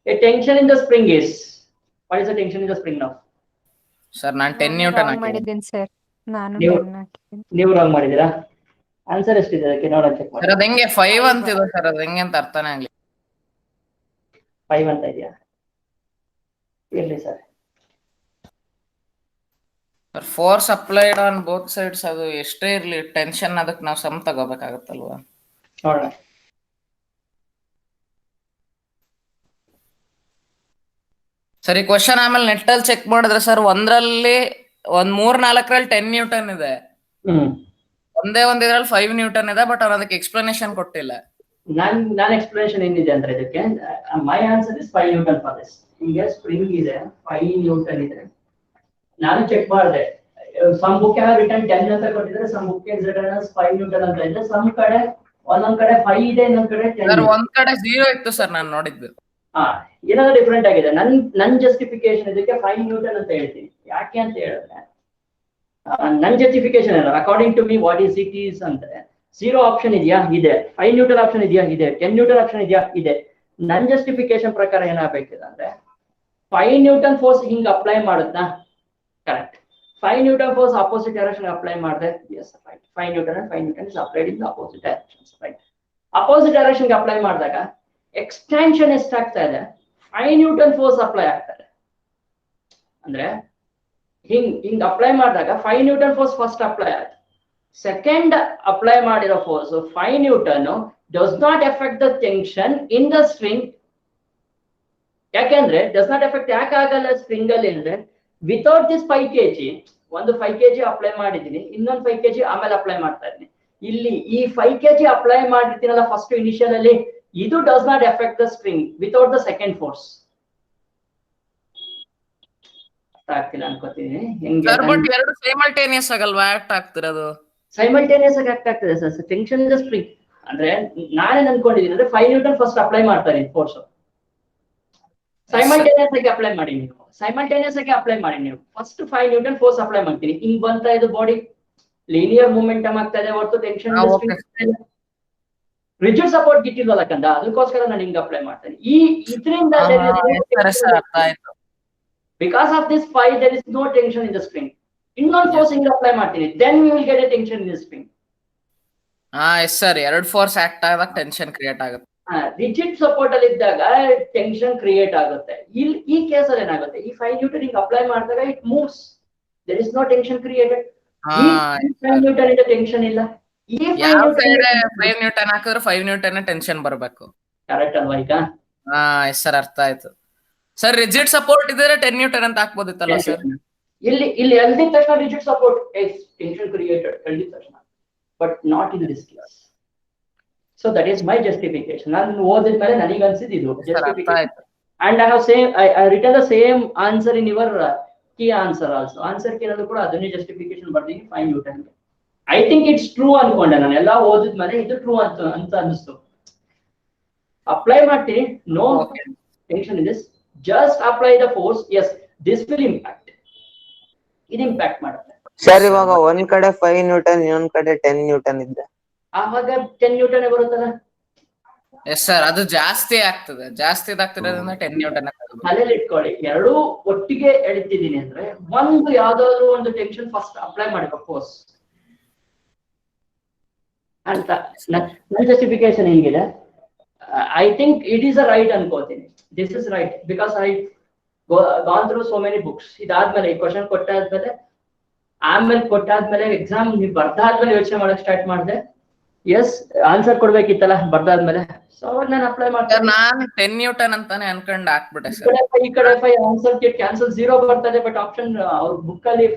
A tension in the spring is. What is the tension in the spring now? Sir ನಾನು 10 Newton ಹಾಕಿದ್ದೀನಿ. ಮಾಡಿದ್ದೀನಿ sir, ನಾನು ನೀವು 10 ಹಾಕಿದ್ದೀನಿ. ನೀವು wrong ಮಾಡಿದ್ದೀರಾ? ಆನ್ಸರ್ ಎಷ್ಟಿದೆ ಅದಕ್ಕೆ ನೋಡೋಣ, ಚೆಕ್ ಮಾಡಿ. ಸರ್ ಅದು ಹೆಂಗೆ 5 ಅಂತಿದೆ ಸರ್, ಅದು ಹೆಂಗೆ ಅಂತ ಅರ್ಥನೇ ಆಗ್ಲಿ. 5 ಅಂತ ಇದೆಯಾ? ಇರ್ಲಿ sir. Sir force applied on both sides, ಅದು ಎಷ್ಟೇ ಇರ್ಲಿ ಟೆನ್ಷನ್ ಅದಕ್ಕೆ ನಾವು ಸಮ್ ತಗೋಬೇಕಾಗತ್ತಲ್ವಾ? ನೋಡೋಣ. ಸರಿ, ಕ್ವಶನ್ ಆಮೇಲೆ ನೆಟ್ ಅಲ್ಲಿ ಚೆಕ್ ಮಾಡಿದ್ರೆ ಸರ್ ಒಂದ್ರಲ್ಲಿ 3-4ರಲ್ಲಿ 10 ನ್ಯೂಟನ್ ಇದೆ, ಒಂದೇ ಇದ್ರಲ್ಲಿ 5 ನ್ಯೂಟನ್ ಇದೆ, ಬಟ್ ಅವ್ರು ಅದಕ್ಕೆ ಎಕ್ಸ್ಪ್ಲನೇಷನ್ ಕೊಟ್ಟಿಲ್ಲ. ನಾನು ಎಕ್ಸ್ಪ್ಲನೇಷನ್ ಏನಿದೆ ಅಂದ್ರೆ ಇದಕ್ಕೆ, my answer is 5 Newton for this. ಹಿಂಗೆ ಸ್ಪ್ರಿಂಗ್ ಇದೆ, 5 ನ್ಯೂಟನ್ ಇದೆ. ನಾನು ಚೆಕ್ ಮಾಡಿದೆ, ಸಮ್ ಬುಕ್ ರಿಟರ್ನ್ 10 ಅಂತ ಕೊಟ್ಟಿದ್ರೆ, ಸಮ್ ಬುಕ್ ರಿಟರ್ನ್ 5 ನ್ಯೂಟನ್ ಅಂತ ಇದೆ. ಸಮ್ ಕಡೆ ಒಂದೊಂದ್ ಕಡೆ 5 ಇದೆ, ಇನ್ನೊಂದ್ ಕಡೆ 10 ಸರ್ ಒಂದ್ ಕಡೆ 0 ಇತ್ತು ಸರ್ ನಾನು ನೋಡಿದ್ದು. ಏನಾದ್ರು ಡಿಫ್ರೆಂಟ್ ಆಗಿದೆ. ನನ್ ಜಸ್ಟಿಫಿಕೇಶನ್ ಇದಕ್ಕೆ 5 ನ್ಯೂಟನ್ ಅಂತ ಹೇಳ್ತೀನಿ. ಯಾಕೆ ಅಂತ ಹೇಳಿದ್ರೆ, ನನ್ ಜಸ್ಟಿಫಿಕೇಶನ್ ಅಲ್ಲ, according to me what is it is ಅಂದ್ರೆ, 0 ಆಪ್ಷನ್ ಇದೆಯಾ? ಇದೆ. 5 ನ್ಯೂಟನ್ ಆಪ್ಷನ್ ಇದೆಯಾ? ಇದೆ. 10 ನ್ಯೂಟನ್ ಆಪ್ಷನ್ ಇದೆಯಾ? ಇದೆ. ನನ್ ಜಸ್ಟಿಫಿಕೇಶನ್ ಪ್ರಕಾರ ಏನಾಗಬೇಕಿದೆ ಅಂದ್ರೆ, 5 ನ್ಯೂಟನ್ ಫೋರ್ಸ್ ಹಿಂಗ್ ಅಪ್ಲೈ ಮಾಡುತ್ತಾ? Correct. 5 newton force opposite direction apply ಮಾಡಿದೆ. Yes, right. 5 newton is applied in opposite direction. Right. Opposite direction apply ಮಾಡಿದಾಗ ಎಕ್ಸ್ಟೆನ್ಷನ್ ಎಷ್ಟಾಗ್ತಾ ಇದೆ? 5 ನ್ಯೂಟನ್ ಫೋರ್ಸ್ ಅಪ್ಲೈ ಆಗ್ತದೆ. ಅಂದ್ರೆ ಹಿಂಗ್ ಅಪ್ಲೈ ಮಾಡಿದಾಗ 5 ನ್ಯೂಟನ್ ಫೋರ್ಸ್ ಫಸ್ಟ್ ಅಪ್ಲೈ ಆಯ್ತು. ಸೆಕೆಂಡ್ ಅಪ್ಲೈ ಮಾಡಿರೋ force 5 Newton does not effect the tension in the string. ಯಾಕೆಂದ್ರೆ ಡಸ್ ನಾಟ್ ಎಫೆಕ್ಟ್ ಯಾಕೆ ಆಗಲ್ಲ ಸ್ಟ್ರಿಂಗ್ ಅಲ್ಲಿ ಅಂದ್ರೆ, ವಿತೌಟ್ ದಿಸ್ 5 kg, ಒಂದು 5 kg ಅಪ್ಲೈ ಮಾಡಿದೀನಿ, ಇನ್ನೊಂದು 5 kg ಆಮೇಲೆ ಅಪ್ಲೈ ಮಾಡ್ತಾ ಇದ್ದೀನಿ. ಇಲ್ಲಿ ಈ 5 kg ಅಪ್ಲೈ ಮಾಡಿರ್ತೀನಲ್ಲ ಫಸ್ಟ್ ಇನಿಷಿಯಲ್ ಅಲ್ಲಿ, ಇದು does not effect the string without the second force. ಆಗ್ತಿಲ್ಲ ಅನ್ಕೋತೀನಿ. ಸರ್ ಬಟ್ ಎರಡು ಸೈಮಲ್ಟೇನಿಯಸ್ ಆಗಲ್ವಾ ಆಕ್ಟ್ ಆಗ್ತಿರೋದು? ಸೈಮಲ್ಟೇನಿಯಸ್ ಆಗಿ ಆಕ್ಟ್ ಆಗ್ತದೆ sir. Tension in the spring. ಅಂದ್ರೆ ನಾನೇನ್ ಅನ್ಕೊಂಡಿದ್ದೀನಿ ಅಂದ್ರೆ 5 ನ್ಯೂಟನ್ ಫಸ್ಟ್ ಅಪ್ಲೈ ಮಾಡ್ತಾರೆ ಫೋರ್ಸ್. ಸೈಮಲ್ಟೇನಿಯಸ್ ಆಗಿ ಅಪ್ಲೈ ಮಾಡಿ ನೀವು. ಸೈಮಲ್ಟೇನಿಯಸ್ ಆಗಿ ಅಪ್ಲೈ ಮಾಡಿ ನೀವು. ಫಸ್ಟ್ 5 ನ್ಯೂಟನ್ ಫೋರ್ಸ್ ಅಪ್ಲೈ ಮಾಡ್ತೀನಿ. ಹಿಂಗ್ ಬಂತ ಇದು ಬಾಡಿ ಲೀನಿಯರ್ ಮೂಮೆಂಟಮ್ ಆಗ್ತಾ ಇದೆ ಹೊರತು ಟೆನ್ಷನ್ ರಿಜಿಡ್ ಸಪೋರ್ಟ್ ಗಿಟ್ಟಿಲ್ವಲ್ಲ ಕಂದ, ಅದಕ್ಕೋಸ್ಕರ ನಾನು ಹಿಂಗ್ ಅಪ್ಲೈ ಮಾಡ್ತೇನೆ. ಈ ಇದರಿಂದ because of this 5 there is no tension in the spring. ಇನ್ನೊಂದು ಫೋರ್ಸ್ ಹಿಂಗ್ ಅಪ್ಲೈ ಮಾಡ್ತೀನಿ, then we will get a tension in the spring. Yes sir, 2 force act ಆದಾಗ ಟೆನ್ಷನ್ ಕ್ರಿಯೇಟ್ ಆಗುತ್ತೆ. ರಿಜಿಡ್ ಸಪೋರ್ಟ್ ಅಲ್ಲಿ ಇದ್ದಾಗ ಟೆನ್ಷನ್ ಕ್ರಿಯೇಟ್ ಆಗುತ್ತೆ. ಇಲ್ಲಿ ಈ ಕೇಸ್ ಅಲ್ಲಿ ಏನಾಗುತ್ತೆ, ಈ 5 ನ್ಯೂಟನ್ ಹಿಂಗ್ ಅಪ್ಲೈ ಮಾಡಿದಾಗ it moves, there is no tension created. ಈ 5 ನ್ಯೂಟನ್ ಇಂದ ಟೆನ್ಷನ್ ಇಲ್ಲ. ಈ 5 ನ್ಯೂಟನ್ ಹಾಕಿದ್ರೆ 5 ನ್ಯೂಟನ್ ಟೆನ್ಷನ್ ಬರಬೇಕು. ಕರೆಕ್ಟ್ ಅಲ್ವಾ ಈಗ? ಎಸ್ ಸರ್, ಅರ್ಥ ಆಯ್ತು ಸರ್. ರಿಜಿಡ್ ಸಪೋರ್ಟ್ ಇದ್ರೆ 10 ನ್ಯೂಟನ್ ಅಂತ ಹಾಕ್ಬೋದಿತ್ತಲ್ಲ ಸರ್? ಇಲ್ಲಿ ಎಲ್ದಿದ ತಕ್ಷಣ ರಿಜಿಡ್ ಸಪೋರ್ಟ್ ಟೆನ್ಷನ್ ಕ್ರಿಯೇಟೆಡ್ ಎಲ್ದಿದ ತಕ್ಷಣ, but not in this case. So that is my justification. ನಾನು ಓದಿದ ಮೇಲೆ ನನಗೆ ಅನ್ಸಿದ್ದು ಇದು justification. And I have same I written the same answer in your key answer also. Answer ಕೀನಲ್ಲೂ ಕೂಡ ಅದನ್ನೇ ಜಸ್ಟಿಫಿಕೇಶನ್ ಬರ್ತೀನಿ 5 newton. I think it's true ಅನ್ಕೊಂಡೆ ನಾನು. ಎಲ್ಲ ಓದಿದ ಮೇಲೆ ಇದು ಟ್ರೂ ಅಂತ ಅನಿಸ್ತು. ಅಪ್ಲೈ ಮಾಡ್ತೀನಿ, no tension in this, just apply the force. Yes, this will impact, ಇದು ಇಂಪ್ಯಾಕ್ಟ್ ಮಾಡುತ್ತೆ ಸರ್. ಇವಾಗ ಒಂದ್ ಕಡೆ 5 ನ್ಯೂಟನ್, ಇನ್ನೊಂದ್ ಕಡೆ 10 ನ್ಯೂಟನ್ ಇದ್ದೆ, ಆವಾಗ 10 ನ್ಯೂಟನ್ ಬರುತ್ತಲ್ಲ? ಎಸ್ ಸರ್, ಅದು ಜಾಸ್ತಿ ಆಗ್ತದೆ. ಜಾಸ್ತಿ ಆಗ್ತಿರೋದ್ರಿಂದ 10 ನ್ಯೂಟನ್. ತಲೆಯಲ್ಲಿ ಇಟ್ಕೊಳ್ಳಿ, ಎರಡೂ ಒಟ್ಟಿಗೆ ಎಳಿತಿದ್ದೀನಿ ಅಂದ್ರೆ ಒಂದು ಯಾವ್ದಾದ್ರು ಒಂದು ಟೆನ್ಷನ್ ಫಸ್ಟ್ ಅಪ್ಲೈ ಮಾಡಬೇಕು ಫೋರ್ಸ್ ಅಂತ. ನನ್ನ ಜಸ್ಟಿಫಿಕೇಶನ್ ಹೆಂಗಿದೆ, I think it is a right ಅನ್ಕೋತೀನಿ. This is right because I gone through so many books. ಇದಾದ್ಮೇಲೆ ಈ ಕ್ವಶನ್ ಕೊಟ್ಟಾದ್ಮೇಲೆ, ಆಮೇಲೆ ಕೊಟ್ಟಾದ್ಮೇಲೆ ಎಕ್ಸಾಮ್ ನೀವು ಬರ್ದಾದ್ಮೇಲೆ ಯೋಚನೆ ಮಾಡಕ್ ಸ್ಟಾರ್ಟ್ ಮಾಡಿದೆ. ಎಸ್, ಆನ್ಸರ್ ಕೊಡ್ಬೇಕಿತ್ತಲ್ಲ ಬರ್ದಾದ್ಮೇಲೆ. ಸೊ ಅವಾಗ ನಾನು ಅಪ್ಲೈ ಮಾಡ್ತೇನೆ. ನಾನು 10 ನ್ಯೂಟನ್ ಅಂತಾನೆ ಅನ್ಕೊಂಡು ಹಾಕ್ಬಿಟ್ಟೆ ಸರ್. ಈ ಕಡೆ 5 ಆನ್ಸರ್ ಕ್ಯಾನ್ಸಲ್ 0 ಬರ್ತದೆ, ಬಟ್ ಆಪ್ಷನ್ ಅವ್ರ ಬುಕ್ ಅಲ್ಲಿ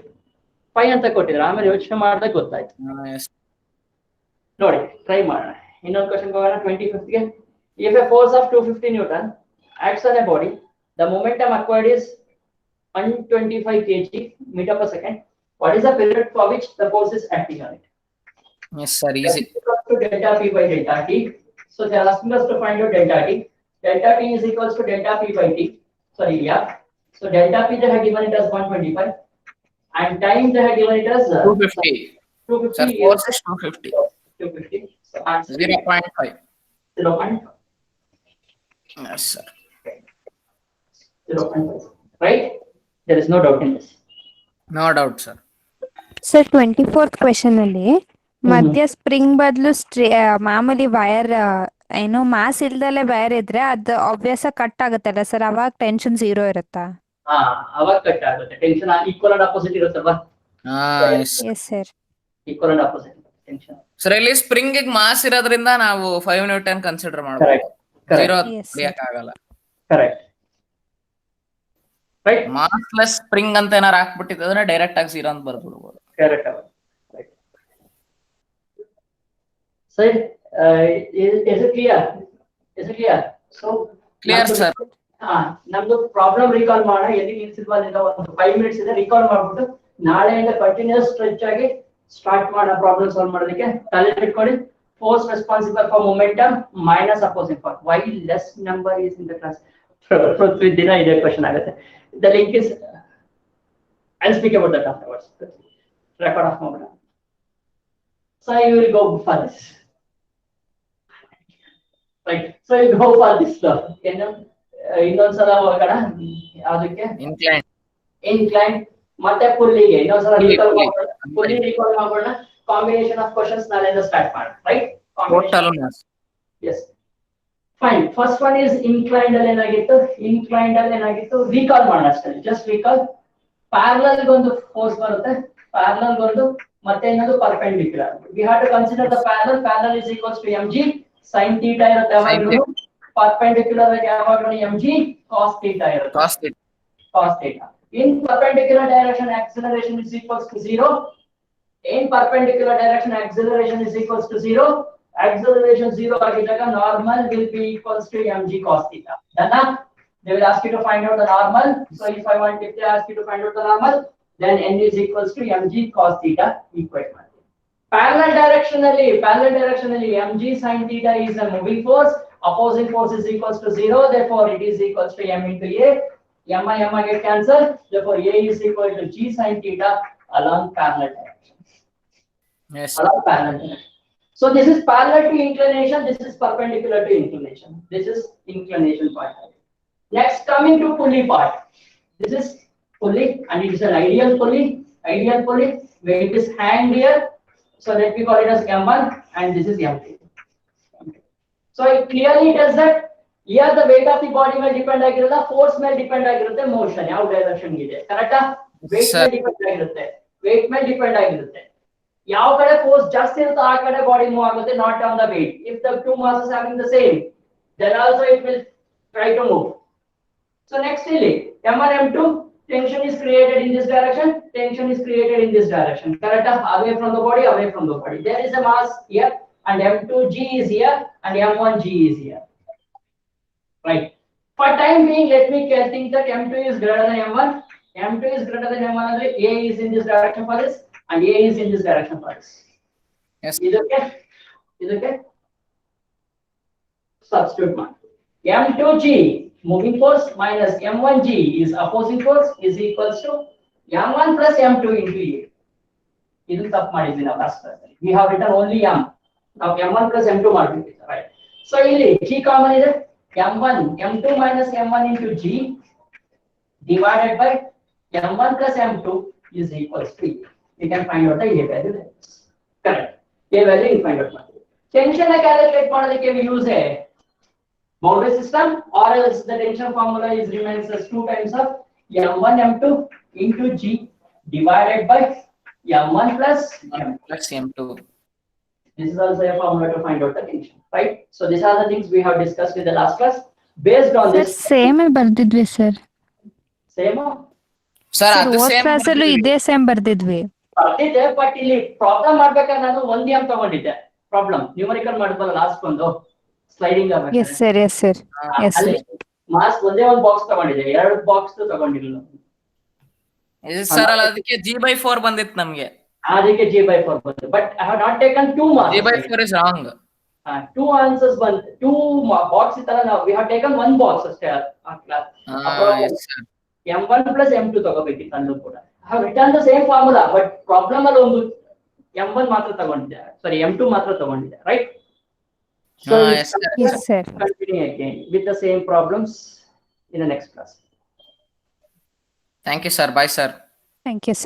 5 ಅಂತ ಕೊಟ್ಟಿದ್ರು. ಆಮೇಲೆ ಯೋಚನೆ ಮಾಡಿದಾಗ ಗೊತ್ತಾಯ್ತು. ನೋಡಿ, ಟ್ರೈ ಮಾಡೋಣ. ಇನ್ನೊಂದು ಕ್ವಶನ್ ಹೋಗೋಣ 25th ಗೆ. If a force of 250 Newton acts on a body, the momentum acquired is 125 kg meter per second. What is the period for which the force is acting on it? Yes sir, easy. To delta p by delta t. So they are asking us to find out delta t. Delta t is equals to delta p by t. Sorry, yeah. So delta p they have given it as 125, and time they have given it as 250. 250. Sir, force is 250. 250. So answer 0.5. 0.5. Yes sir. 0.5. Right? There is no doubt in this. No doubt sir. Sir 24th question ಅಲ್ಲಿ ಮಧ್ಯ spring ಬದಲು ಮಾಮೂಲಿ wire ಏನೋ mass ಇಲ್ದಲೆ wire ಇದ್ರೆ ಅದು obvious cut ಆಗುತ್ತಲ್ಲ sir, ಅವಾಗ tension 0 ಇರುತ್ತಾ? ಅವಾಗ ಕಟ್ ಆಗುತ್ತೆ. ಟೆನ್ಷನ್ ಈಕ್ವಲ್ ಅಂಡ್ ಅಪೋಸಿಟ್ ಇರುತ್ತಲ್ವಾ? Yes sir, equal and opposite tension. Sir ಇಲ್ಲಿ ಸ್ಪ್ರಿಂಗ್ ಗೆ ಮಾಸ್ ಇರೋದ್ರಿಂದ ನಾವು 5 ನ್ಯೂಟನ್ ಕನ್ಸಿಡರ್ ಮಾಡಬೇಕು. 0 ಆಗಲ್ಲ. ಕರೆಕ್ಟ್. ರೈಟ್. ಮಾಸ್ಲೆಸ್ ಸ್ಪ್ರಿಂಗ್ ಅಂತ ಏನಾರ ಹಾಕ್ಬಿಟ್ಟಿದ್ರೆ ಡೈರೆಕ್ಟ್ ಆಗಿ 0 ಅಂತ ಬರ್ಬಿಡ್ಬೋದು. ಕರೆಕ್ಟ್. ರೈಟ್. ಸರಿ, is it clear? So clear sir. ನಮ್ದು ಪ್ರಾಬ್ಲಮ್ ರೀಕಾಲ್ ಮಾಡೋಣ. ಎಲ್ಲಿ ನಿಲ್ಸಿದ್ವಾ ಅಂತ ಒಂದು 5 ಮಿನಿಟ್ಸ್ ಇದೆ, ರೀಕಾಲ್ ಮಾಡ್ಬಿಟ್ಟು ನಾಳೆಯಿಂದ ಕಂಟಿನ್ಯೂಸ್ ಸ್ಟ್ರೆಚ್ ಆಗಿ ಸ್ಟಾರ್ಟ್ ಮಾಡೋ ಪ್ರಾಬ್ಲಮ್ ಸಾಲ್ವ್ ಮಾಡೋದಕ್ಕೆ. ತಲೆ ಇಟ್ಕೊಳ್ಳಿ, force responsible for momentum minus opposing force. Why less number is in the class? Prithvi dina ide question agutte. The link is, I'll speak about that afterwards. Record of momentum. So you will go for this. Right. So you go for this stuff. ಇನ್ನೊಂದ್ ಸಲ ಹೋಗೋಣ ಅದಕ್ಕೆ. Incline ಮತ್ತೆ ಪುಲ್ಲಿಗೆ ಇನ್ನೊಂದ್ ಸಲ recall ಮಾಡೋಣ. Combination of questions ನಾಳೆಯಿಂದ start ಮಾಡೋಣ. Right? Total mass. Yes. Fine. First one is inclined ಅಲ್ಲಿ ಏನಾಗಿತ್ತು? ರೀಕಾಲ್ ಮಾಡೋಣ ಅಷ್ಟೇ. Just recall. ಪ್ಯಾರಲಲ್ ಗೊಂದು ಫೋರ್ಸ್ ಬರುತ್ತೆ, ಪ್ಯಾರಲಲ್ ಗೊಂದು ಮತ್ತೆ ಇನ್ನೊಂದು perpendicular. We have to consider the parallel. Parallel is equals to mg sin theta ಇರುತ್ತೆ ಯಾವಾಗಲೂ. ಪರ್ಪೆಂಡಿಕ್ಯುಲರ್ ಆಗಿ ಯಾವಾಗಲೂ mg cos theta ಇರುತ್ತೆ. Cos theta. In perpendicular direction acceleration is equals to 0. In perpendicular direction acceleration is equals to 0. Acceleration 0 ಆಗಿದ್ದಾಗ normal will be equals to mg cos theta. Then they will ask you to find out the normal. So if they ask you to find out the normal, then n is equals to mg cos theta equate ಮಾಡ್ತೀವಿ. Parallel directionally, mg sin theta is a moving force. Opposing force is equals to 0. Therefore, it is equals to m into a. M get cancelled. Therefore, a is equal to g sin theta along parallel direction. Yes. Along parallel direction. So this is parallel to inclination. This is perpendicular to inclination. This is inclination part. Next, coming to pulley part. This is pulley, and it is an ideal pulley. Ideal pulley where it is hanged here. So let me call it as M1, and this is M2. So it clearly tells that here the weight of the body may depend ಆಗಿರಲ್ಲ, force may depend ಆಗಿರುತ್ತೆ, motion ಯಾವ direction ಇದೆ, ಕರೆಕ್ಟಾ? weight Sir. may depend ಆಗಿರುತ್ತೆ, weight may depend ಆಗಿರುತ್ತೆ. ಯಾವ ಕಡೆ force ಜಾಸ್ತಿ ಇರುತ್ತೋ ಆ ಕಡೆ body move ಆಗುತ್ತೆ, not on the weight. If the two masses having the same, then also it will try to move. So next ಇಲ್ಲಿ M1 M2 tension is created in this direction, tension is created in this direction, correct? Away from the body, away from the body. There is a mass here, and M2G is here, and M1G is here. Right. For time being, let me think that M2 is greater than M1. M2 is greater than M1, and A is in this direction for this, and A is in this direction for this. Yes. Is okay? Is okay? Substitute mark. M2G moving force minus M1G is opposing force is equals to M1 plus M2 into A. This is up ಮಾಡಿದ್ವಿ ನಾವು last class. We have written only M. Now M1 plus M2 ಮಾಡ್ಬಿಟ್ಟಿದೆ, right? So ಇಲ್ಲಿ G common ಇದೆ. M1 M2 minus M1 into G divided by M1 plus M2 is equals to A. We can find out the A value. Correct. A value we find out ಮಾಡ್ತೀವಿ. Tension calculate ಮಾಡೋದಕ್ಕೆ we use a boundary system, or else the tension formula is remains as 2 times of M1 M2 into G divided by M1 plus M2. Plus M2. This is also a formula to find out the tension, right? So these are the things we have discussed in the last class. Based on sir this, same ಬರ್ದಿದ್ವಿ sir. same sir sir ಅದು ಹೋದ್ same class ಅಲ್ಲೂ ಇದೇ same ಬರ್ದಿದ್ವಿ. ಬರ್ತಿದ್ದೆ, but ಇಲ್ಲಿ problem ಮಾಡ್ಬೇಕಾದ್ರೆ ನಾನು ಒಂದ್ M ತಗೊಂಡಿದ್ದೆ. ಪ್ರಾಬ್ಲಮ್ ನ್ಯೂಮರಿಕಲ್ ಮಾಡಿದ್ವಲ್ಲ ಲಾಸ್ಟ್ ಒಂದು sliding yes sir yes sir yes ಅಲ್ಲಿ ಸರ್. ಮಾಸ್ ಒಂದೇ ಒಂದು ಬಾಕ್ಸ್ ತಗೊಂಡಿದ್ದೆ, 2 ಬಾಕ್ಸ್ ತಗೊಂಡಿಲ್ಲ. ಸರ್ ಅಲ್ಲ ಅದಕ್ಕೆ G/4 ಬಂದಿತ್ತು ನಮ್ಗೆ. ಅದಕ್ಕೆ G/4 ಬಂತು, but I have not taken 2 marks. G/4 is wrong. 2 answers ಬಂತು, 2 ಬಾಕ್ಸ್ ಇತ್ತಲ್ಲ, ನಾವು ವಿ ಹ್ಯಾವ್ ಟೇಕನ್ 1 ಬಾಕ್ಸ್ ಅಷ್ಟೇ ಆ class. Yes, sir. M1 plus M2 ತಗೋಬೇಕಿತ್ತು ಅಂದು ಕೂಡ. I have return the same formula, but problem ಅಲ್ಲಿ ಒಂದು M1 ಮಾತ್ರ ತಗೊಂಡಿದ್ದೆ, ಸಾರಿ M2 ಮಾತ್ರ ತಗೊಂಡಿದ್ದೆ, right? So Yes, sir. Yes, sir. continue again with the same problems in the next class. Thank you, sir. Bye, sir. Thank you sir.